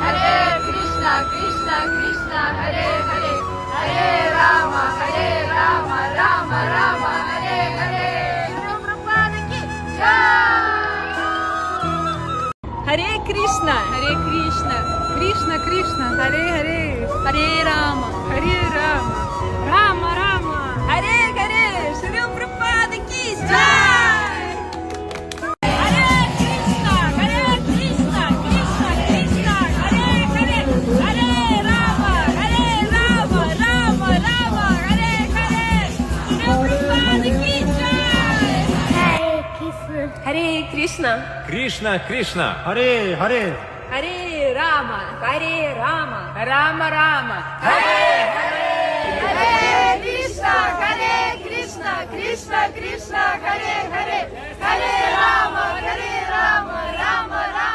हरे कृष्णा कृष्णा कृष्णा हरे हरे हरे राम राम राम हरे हरे प्रभुपाद की जय। हरे कृष्णा कृष्ण कृष्ण हरे हरे हरे राम राम राम हरे हरे श्री प्रभुपाद की जय। हरे कृष्णा कृष्ण कृष्ण हरे हरे हरे राम राम हरे हरे श्री प्रभुपाद की जय। हरे कृष्णा कृष्ण कृष्ण हरे हरे हरे राम राम हरे कृष्णा कृष्णा कृष्णा हरे हरे हरे राम राम राम